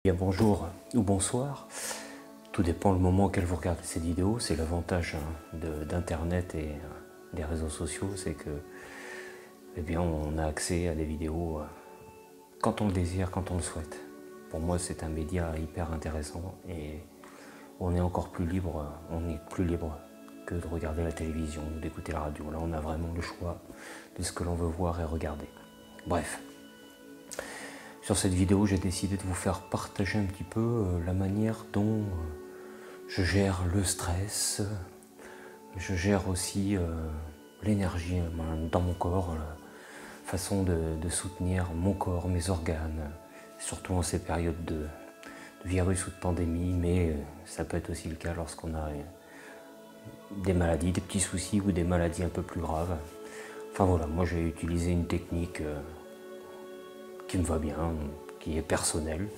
Bien bonjour ou bonsoir, tout dépend le moment auquel vous regardez cette vidéo. C'est l'avantage d'internet et des réseaux sociaux, c'est que on a accès à des vidéos quand on le désire, quand on le souhaite. Pour moi c'est un média hyper intéressant et on est encore plus libre, que de regarder la télévision ou d'écouter la radio. Là on a vraiment le choix de ce que l'on veut voir et regarder. Bref. Sur cette vidéo, j'ai décidé de vous faire partager un petit peu la manière dont je gère le stress, je gère aussi l'énergie dans mon corps, la façon de soutenir mon corps, mes organes, surtout en ces périodes de virus ou de pandémie, mais ça peut être aussi le cas lorsqu'on a des maladies, des petits soucis ou des maladies un peu plus graves. Enfin voilà, moi j'ai utilisé une technique qui me va bien, qui est personnelle.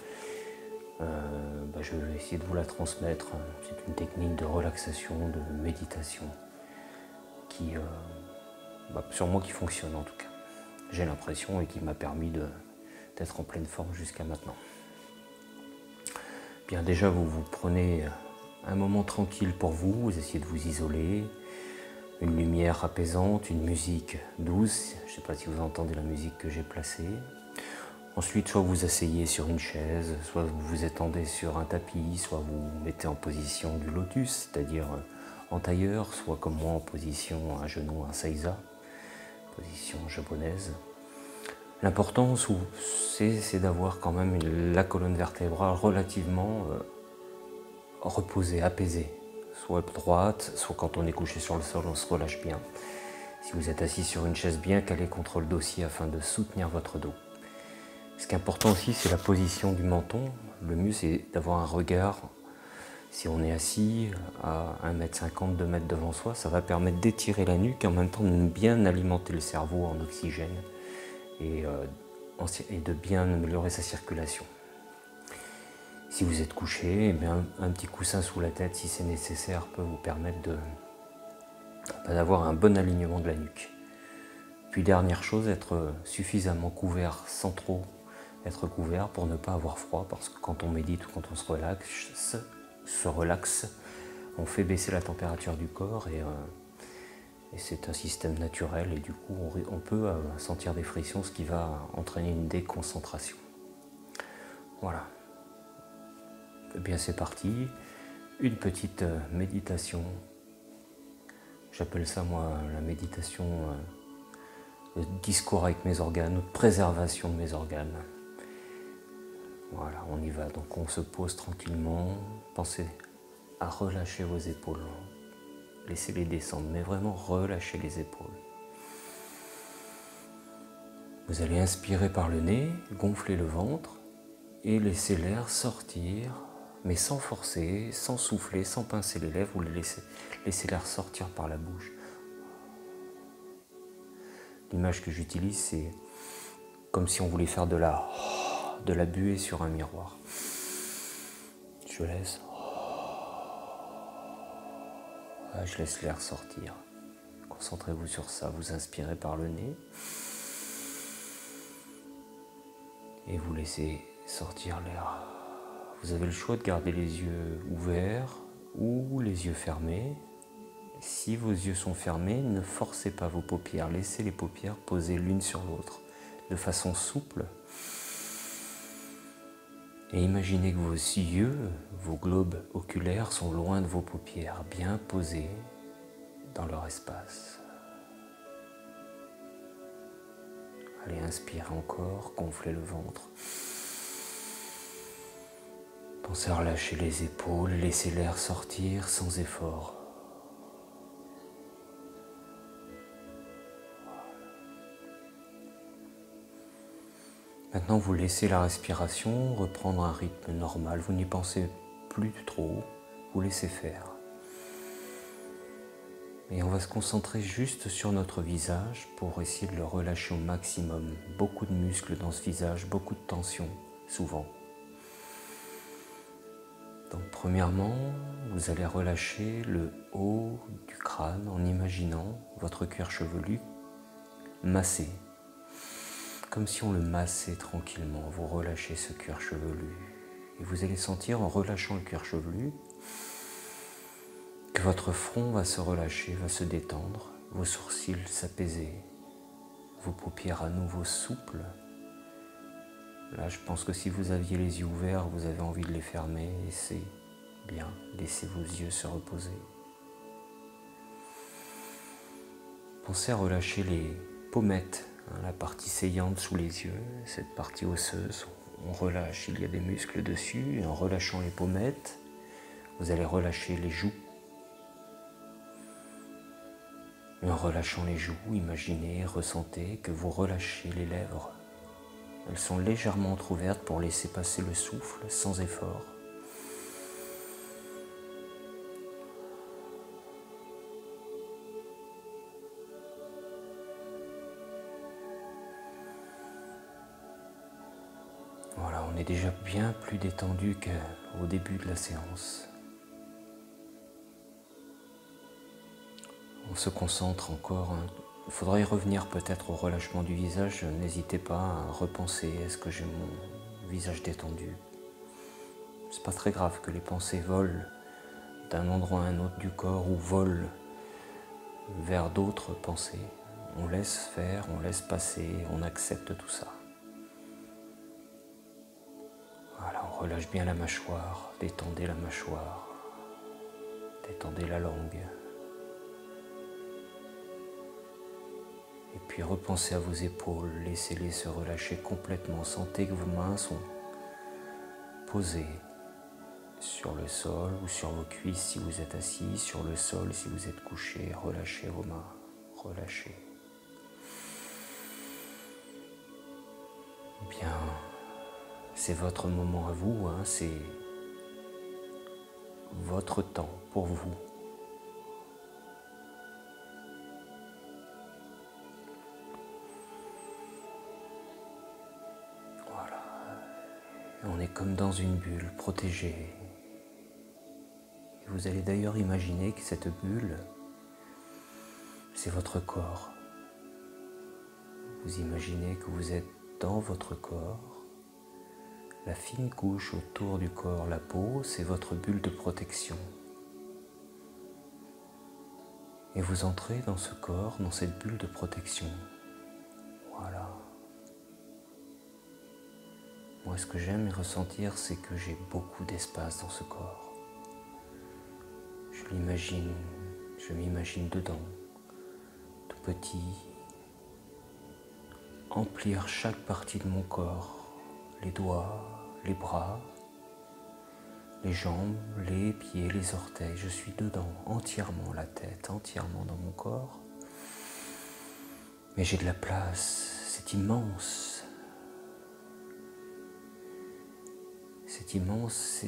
Je vais essayer de vous la transmettre. C'est une technique de relaxation, de méditation qui, sur moi, qui fonctionne en tout cas. J'ai l'impression et qui m'a permis d'être en pleine forme jusqu'à maintenant. Bien déjà, vous prenez un moment tranquille pour vous, vous essayez de vous isoler, une lumière apaisante, une musique douce. Je ne sais pas si vous entendez la musique que j'ai placée. Ensuite, soit vous asseyez sur une chaise, soit vous vous étendez sur un tapis, soit vous vous mettez en position du lotus, c'est-à-dire en tailleur, soit comme moi en position à genoux, un seiza, position japonaise. L'important, c'est d'avoir quand même la colonne vertébrale relativement reposée, apaisée, soit droite, soit quand on est couché sur le sol, on se relâche bien. Si vous êtes assis sur une chaise bien calée contre le dossier afin de soutenir votre dos. Ce qui est important aussi, c'est la position du menton. Le mieux, c'est d'avoir un regard, si on est assis à 1,50 m, 2 m devant soi, ça va permettre d'étirer la nuque et en même temps de bien alimenter le cerveau en oxygène et de bien améliorer sa circulation. Si vous êtes couché, eh bien, un petit coussin sous la tête, si c'est nécessaire, peut vous permettre d'avoir un bon alignement de la nuque. Puis dernière chose, être suffisamment couvert sans trop être couvert pour ne pas avoir froid, parce que quand on médite ou quand on se relaxe, on fait baisser la température du corps et c'est un système naturel et du coup on peut sentir des frictions, ce qui va entraîner une déconcentration. Voilà. Et bien c'est parti, une petite méditation. J'appelle ça moi la méditation de discours avec mes organes, de préservation de mes organes. Voilà, on y va. Donc on se pose tranquillement. Pensez à relâcher vos épaules. Laissez-les descendre, mais vraiment relâchez les épaules. Vous allez inspirer par le nez, gonfler le ventre et laisser l'air sortir, mais sans forcer, sans souffler, sans pincer les lèvres. Vous laissez l'air sortir par la bouche. L'image que j'utilise, c'est comme si on voulait faire de la buée sur un miroir. Je laisse l'air sortir. Concentrez-vous sur ça. Vous inspirez par le nez et vous laissez sortir l'air. Vous avez le choix de garder les yeux ouverts ou les yeux fermés. Si vos yeux sont fermés, ne forcez pas vos paupières. Laissez les paupières posées l'une sur l'autre de façon souple. Et imaginez que vos yeux, vos globes oculaires sont loin de vos paupières, bien posés dans leur espace. Allez, inspirez encore, gonflez le ventre. Pensez à relâcher les épaules, laissez l'air sortir sans effort. Maintenant, vous laissez la respiration reprendre un rythme normal. Vous n'y pensez plus trop, vous laissez faire. Et on va se concentrer juste sur notre visage pour essayer de le relâcher au maximum. Beaucoup de muscles dans ce visage, beaucoup de tension, souvent. Donc premièrement, vous allez relâcher le haut du crâne en imaginant votre cuir chevelu massé. Comme si on le massait tranquillement, vous relâchez ce cuir chevelu. Et vous allez sentir, en relâchant le cuir chevelu, que votre front va se relâcher, va se détendre, vos sourcils s'apaiser, vos paupières à nouveau souples. Là, je pense que si vous aviez les yeux ouverts, vous avez envie de les fermer, et c'est bien, laissez vos yeux se reposer. Pensez à relâcher les pommettes, la partie saillante sous les yeux, cette partie osseuse. On relâche, il y a des muscles dessus, et en relâchant les pommettes, vous allez relâcher les joues. Et en relâchant les joues, imaginez, ressentez que vous relâchez les lèvres. Elles sont légèrement entrouvertes pour laisser passer le souffle sans effort. Voilà, on est déjà bien plus détendu qu'au début de la séance. On se concentre encore. Il faudra y revenir peut-être au relâchement du visage. N'hésitez pas à repenser, est-ce que j'ai mon visage détendu? C'est pas très grave que les pensées volent d'un endroit à un autre du corps ou volent vers d'autres pensées. On laisse faire, on laisse passer, on accepte tout ça. Voilà, on relâche bien la mâchoire, détendez la mâchoire, détendez la langue. Et puis repensez à vos épaules, laissez-les se relâcher complètement. Sentez que vos mains sont posées sur le sol ou sur vos cuisses si vous êtes assis, sur le sol si vous êtes couché. Relâchez vos mains, relâchez. Bien, c'est votre moment à vous, c'est votre temps pour vous. On est comme dans une bulle protégée. Et vous allez d'ailleurs imaginer que cette bulle, c'est votre corps. Vous imaginez que vous êtes dans votre corps. La fine couche autour du corps, la peau, c'est votre bulle de protection. Et vous entrez dans ce corps, dans cette bulle de protection. Voilà. Moi, ce que j'aime ressentir, c'est que j'ai beaucoup d'espace dans ce corps. Je m'imagine dedans, tout petit, emplir chaque partie de mon corps, les doigts, les bras, les jambes, les pieds, les orteils. Je suis dedans, entièrement, la tête, entièrement dans mon corps. Mais j'ai de la place, c'est immense. C'est immense,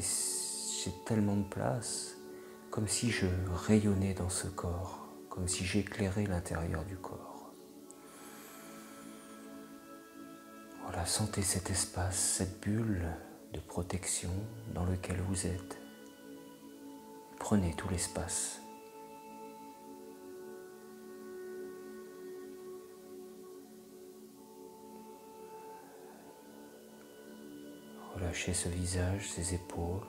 j'ai tellement de place, comme si je rayonnais dans ce corps, comme si j'éclairais l'intérieur du corps. Voilà, sentez cet espace, cette bulle de protection dans lequel vous êtes. Prenez tout l'espace. Relâchez ce visage, ces épaules.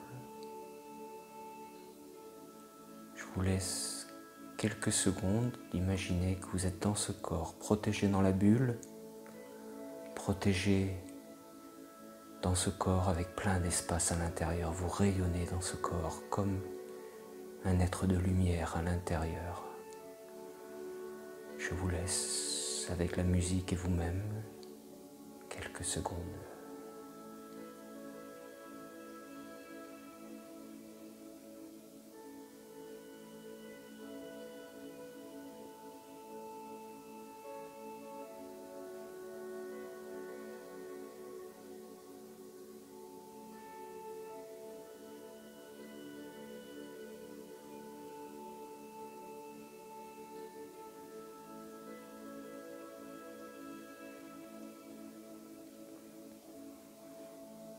Je vous laisse quelques secondes d'imaginer que vous êtes dans ce corps, protégé dans la bulle, protégé dans ce corps avec plein d'espace à l'intérieur. Vous rayonnez dans ce corps comme un être de lumière à l'intérieur. Je vous laisse avec la musique et vous-même quelques secondes.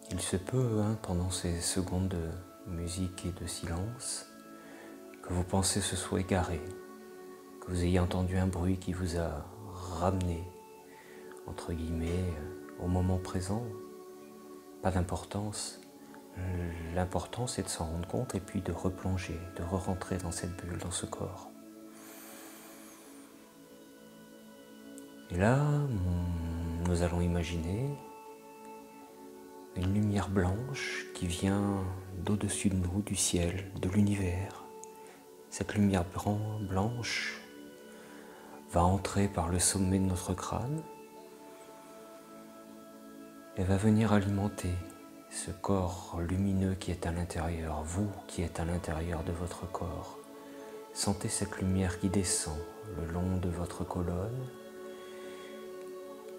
Il se peut, pendant ces secondes de musique et de silence, que vos pensées se soient égarées, que vous ayez entendu un bruit qui vous a ramené, entre guillemets, au moment présent. Pas d'importance. L'important, c'est de s'en rendre compte et puis de replonger, de re-rentrer dans cette bulle, dans ce corps. Et là, nous allons imaginer une lumière blanche qui vient d'au-dessus de nous, du ciel, de l'univers. Cette lumière blanche va entrer par le sommet de notre crâne et va venir alimenter ce corps lumineux qui est à l'intérieur, vous qui êtes à l'intérieur de votre corps. Sentez cette lumière qui descend le long de votre colonne,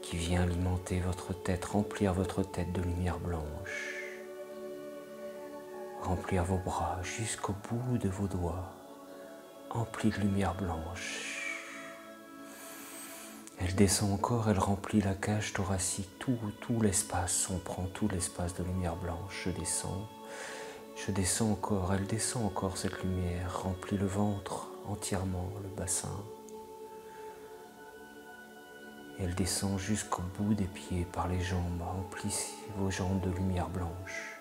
qui vient alimenter votre tête, remplir votre tête de lumière blanche, remplir vos bras jusqu'au bout de vos doigts, emplis de lumière blanche. Elle descend encore, elle remplit la cage thoracique, tout l'espace, on prend tout l'espace de lumière blanche, je descends encore, elle descend encore cette lumière, remplit le ventre entièrement, le bassin. Et elle descend jusqu'au bout des pieds par les jambes, remplit vos jambes de lumière blanche.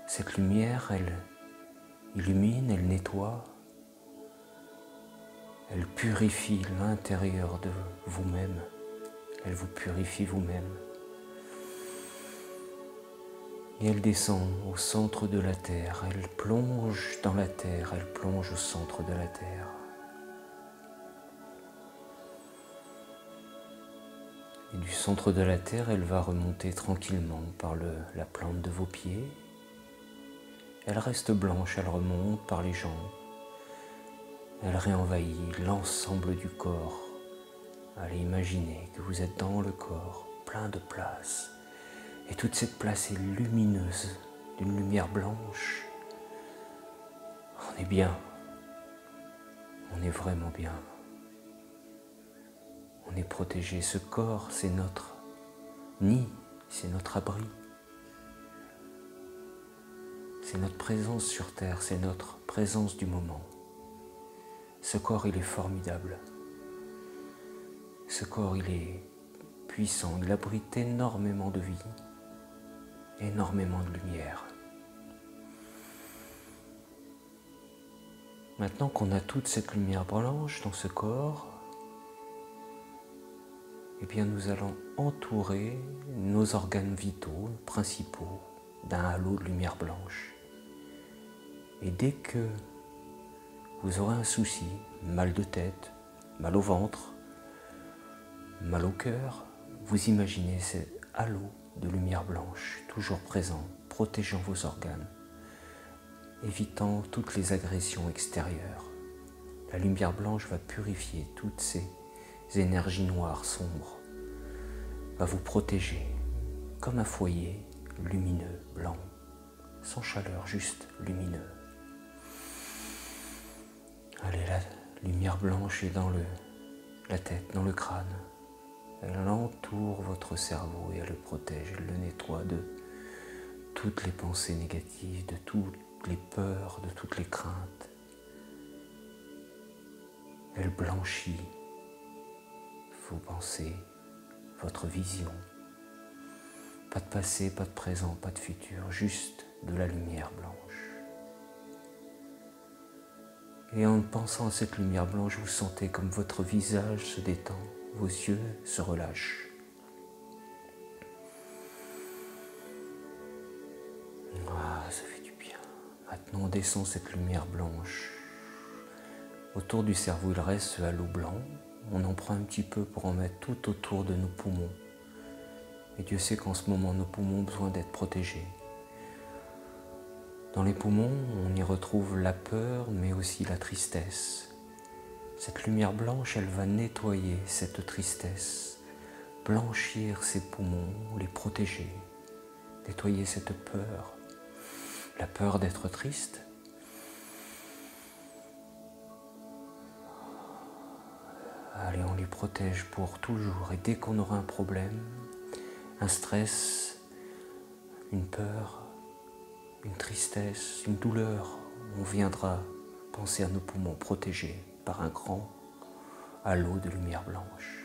Cette lumière, elle illumine, elle nettoie, elle purifie l'intérieur de vous-même, elle vous purifie vous-même. Et elle descend au centre de la terre, elle plonge dans la terre, elle plonge au centre de la terre. Et du centre de la terre, elle va remonter tranquillement par la plante de vos pieds. Elle reste blanche, elle remonte par les jambes. Elle réenvahit l'ensemble du corps. Allez imaginer que vous êtes dans le corps, plein de place. Et toute cette place est lumineuse, d'une lumière blanche. On est bien. On est vraiment bien. On est protégé. Ce corps, c'est notre nid, c'est notre abri. C'est notre présence sur terre, c'est notre présence du moment. Ce corps, il est formidable. Ce corps, il est puissant, il abrite énormément de vie, énormément de lumière. Maintenant qu'on a toute cette lumière blanche dans ce corps, eh bien nous allons entourer nos organes vitaux principaux d'un halo de lumière blanche. Et dès que vous aurez un souci, mal de tête, mal au ventre, mal au cœur, vous imaginez ce halo de lumière blanche toujours présent, protégeant vos organes, évitant toutes les agressions extérieures. La lumière blanche va purifier toutes ces énergies noires, sombres, va vous protéger comme un foyer lumineux, blanc, sans chaleur, juste lumineux. Allez, la lumière blanche est dans la tête, dans le crâne. Elle entoure votre cerveau et elle le protège, elle le nettoie de toutes les pensées négatives, de toutes les peurs, de toutes les craintes. Elle blanchit vos pensées, votre vision. Pas de passé, pas de présent, pas de futur, juste de la lumière blanche. Et en pensant à cette lumière blanche, vous sentez comme votre visage se détend, vos yeux se relâchent. Ah, ça fait du bien. Maintenant, on descend cette lumière blanche. Autour du cerveau, il reste ce halo blanc. On en prend un petit peu pour en mettre tout autour de nos poumons. Et Dieu sait qu'en ce moment, nos poumons ont besoin d'être protégés. Dans les poumons, on y retrouve la peur, mais aussi la tristesse. Cette lumière blanche, elle va nettoyer cette tristesse, blanchir ces poumons, les protéger, nettoyer cette peur, la peur d'être triste. Allez, on les protège pour toujours. Et dès qu'on aura un problème, un stress, une peur, une tristesse, une douleur, on viendra penser à nos poumons protégés par un grand halo de lumière blanche.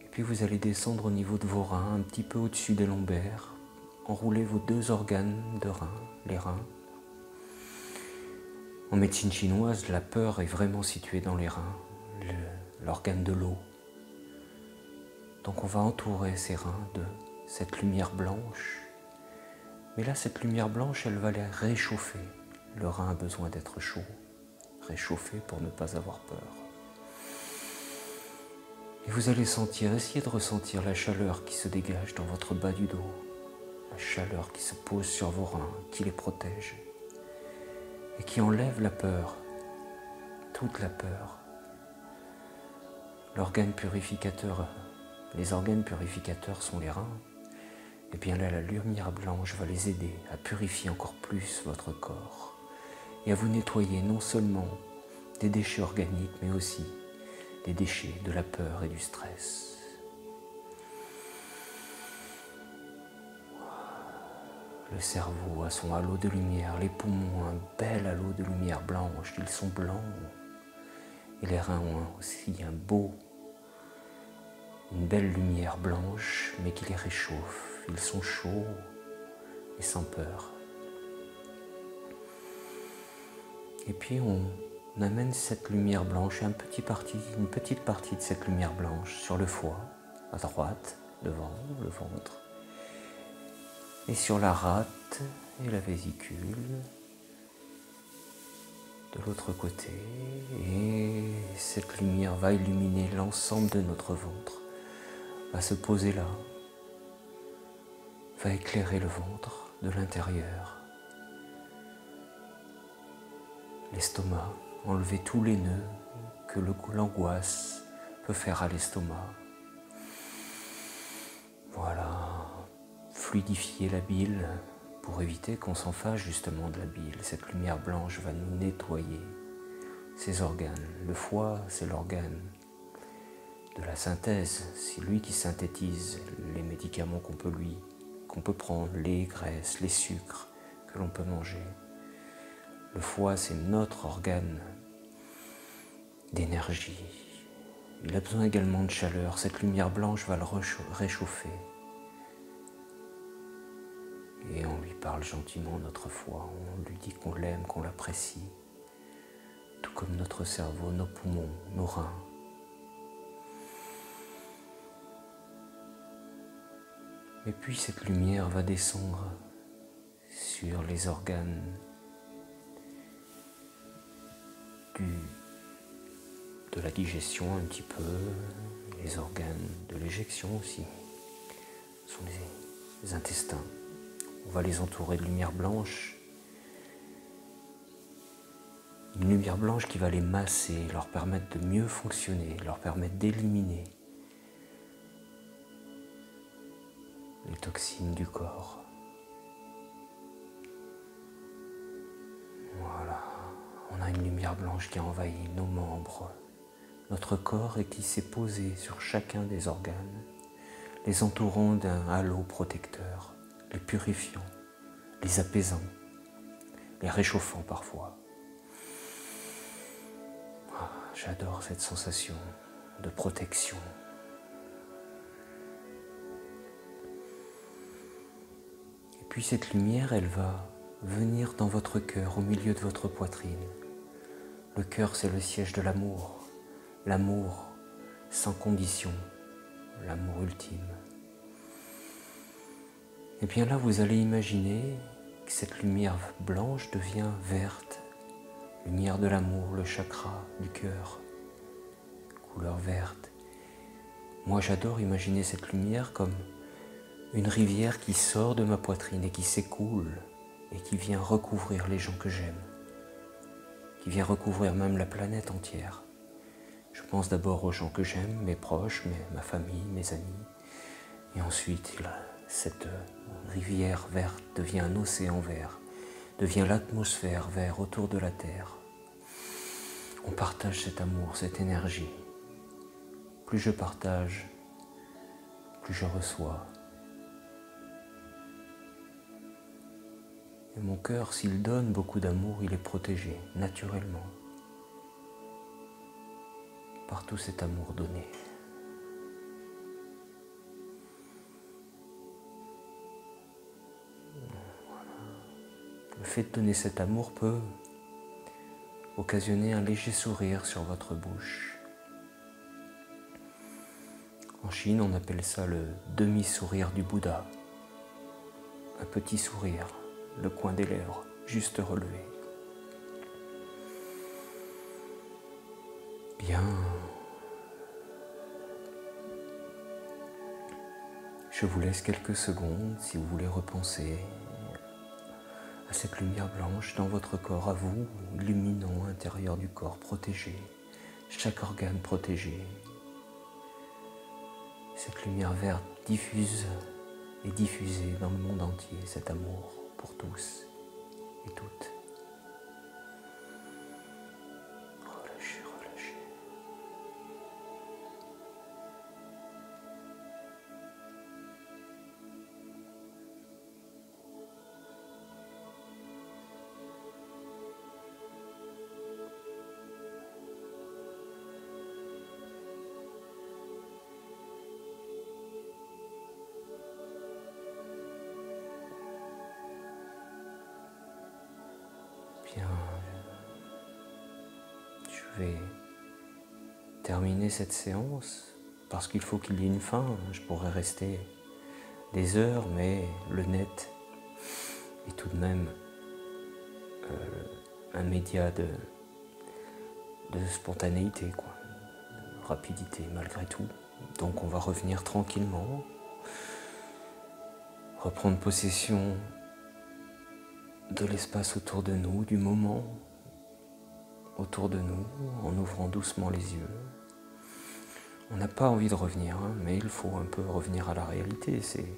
Et Puis vous allez descendre au niveau de vos reins, un petit peu au-dessus des lombaires. Enroulez vos deux organes de reins, les reins. En médecine chinoise, la peur est vraiment située dans les reins, l'organe de l'eau. Donc on va entourer ces reins de cette lumière blanche. Mais là, cette lumière blanche, elle va les réchauffer. Le rein a besoin d'être chaud, réchauffé pour ne pas avoir peur. Et vous allez sentir, essayez de ressentir la chaleur qui se dégage dans votre bas du dos, la chaleur qui se pose sur vos reins, qui les protège et qui enlève la peur, toute la peur. L'organe purificateur, les organes purificateurs sont les reins. Et bien là, la lumière blanche va les aider à purifier encore plus votre corps et à vous nettoyer non seulement des déchets organiques, mais aussi des déchets de la peur et du stress. Le cerveau a son halo de lumière, les poumons un bel halo de lumière blanche, ils sont blancs. Et les reins ont aussi une belle lumière blanche, mais qui les réchauffe. Ils sont chauds et sans peur. Et puis on amène cette lumière blanche, une petite partie de cette lumière blanche sur le foie, à droite, devant le ventre, et sur la rate et la vésicule, de l'autre côté, et cette lumière va illuminer l'ensemble de notre ventre, va se poser là, va éclairer le ventre de l'intérieur, l'estomac, enlever tous les nœuds que l'angoisse peut faire à l'estomac. Voilà, fluidifier la bile pour éviter qu'on s'en fasse justement de la bile. Cette lumière blanche va nous nettoyer ces organes. Le foie, c'est l'organe de la synthèse. C'est lui qui synthétise les médicaments qu'on peut prendre, les graisses, les sucres que l'on peut manger. Le foie, c'est notre organe d'énergie. Il a besoin également de chaleur. Cette lumière blanche va le réchauffer. Et on lui parle gentiment notre foie. On lui dit qu'on l'aime, qu'on l'apprécie. Tout comme notre cerveau, nos poumons, nos reins. Et puis cette lumière va descendre sur les organes de la digestion un petit peu, les organes de l'éjection aussi, ce sont les intestins. On va les entourer de lumière blanche, une lumière blanche qui va les masser, leur permettre de mieux fonctionner, leur permettre d'éliminer les toxines du corps. Voilà, on a une lumière blanche qui a envahi nos membres, notre corps et qui s'est posé sur chacun des organes, les entourant d'un halo protecteur, les purifiant, les apaisant, les réchauffant parfois. Ah, j'adore cette sensation de protection. Et puis cette lumière, elle va venir dans votre cœur, au milieu de votre poitrine. Le cœur, c'est le siège de l'amour. L'amour sans condition, l'amour ultime. Et bien là, vous allez imaginer que cette lumière blanche devient verte. Lumière de l'amour, le chakra du cœur, couleur verte. Moi, j'adore imaginer cette lumière comme une rivière qui sort de ma poitrine et qui s'écoule et qui vient recouvrir les gens que j'aime, qui vient recouvrir même la planète entière. Je pense d'abord aux gens que j'aime, mes proches, ma famille, mes amis. Et ensuite, cette rivière verte devient un océan vert, devient l'atmosphère verte autour de la Terre. On partage cet amour, cette énergie. Plus je partage, plus je reçois. Et mon cœur, s'il donne beaucoup d'amour, il est protégé, naturellement, par tout cet amour donné. fait de donner cet amour peut occasionner un léger sourire sur votre bouche. En Chine, on appelle ça le demi-sourire du Bouddha. Un petit sourire, le coin des lèvres, juste relevé. Bien. Je vous laisse quelques secondes si vous voulez repenser à cette lumière blanche dans votre corps, à vous, illuminant l'intérieur du corps, protégé, chaque organe protégé. Cette lumière verte diffuse et diffusée dans le monde entier, cet amour pour tous et toutes. Relâchez, relâchez. Bien, je vais terminer cette séance parce qu'il faut qu'il y ait une fin. Je pourrais rester des heures, mais le net est tout de même un média de spontanéité, quoi, de rapidité malgré tout. Donc on va revenir tranquillement, reprendre possession de l'espace autour de nous, du moment autour de nous, en ouvrant doucement les yeux. On n'a pas envie de revenir, mais il faut un peu revenir à la réalité. C'est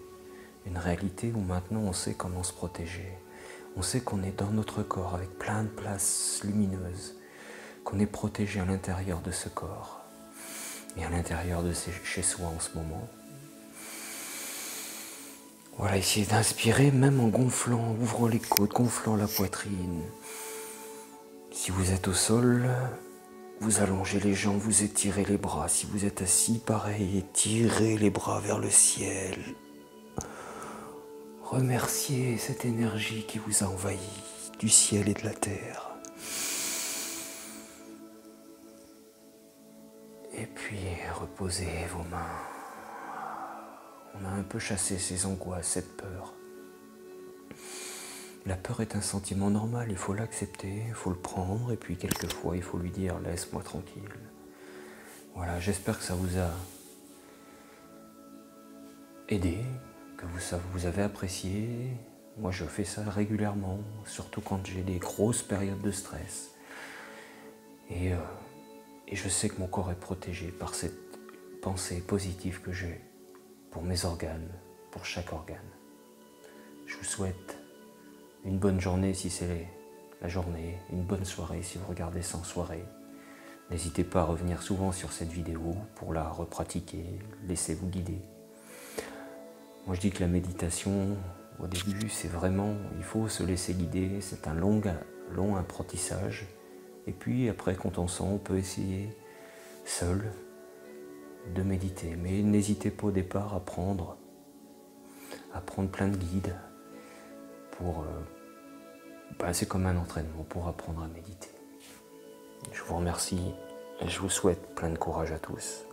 une réalité où maintenant on sait comment se protéger. On sait qu'on est dans notre corps avec plein de places lumineuses, qu'on est protégé à l'intérieur de ce corps et à l'intérieur de chez soi en ce moment. Voilà, essayez d'inspirer même en gonflant, ouvrant les côtes, gonflant la poitrine. Si vous êtes au sol, vous allongez les jambes, vous étirez les bras. Si vous êtes assis, pareil, étirez les bras vers le ciel. Remerciez cette énergie qui vous a envahi du ciel et de la terre. Et puis, reposez vos mains. On a un peu chassé ces angoisses, cette peur. La peur est un sentiment normal, il faut l'accepter, il faut le prendre, et puis quelquefois il faut lui dire « laisse-moi tranquille ». Voilà, j'espère que ça vous a aidé, que vous avez apprécié. Moi je fais ça régulièrement, surtout quand j'ai des grosses périodes de stress. Et je sais que mon corps est protégé par cette pensée positive que j'ai pour mes organes, pour chaque organe. Je vous souhaite une bonne journée si c'est la journée, une bonne soirée si vous regardez ça en soirée. N'hésitez pas à revenir souvent sur cette vidéo pour la repratiquer, laissez-vous guider. Moi je dis que la méditation, au début, c'est vraiment, il faut se laisser guider, c'est un long apprentissage. Et puis après, quand on sent, on peut essayer seul de méditer. Mais n'hésitez pas au départ à prendre plein de guides pour... c'est comme un entraînement pour apprendre à méditer. Je vous remercie et je vous souhaite plein de courage à tous.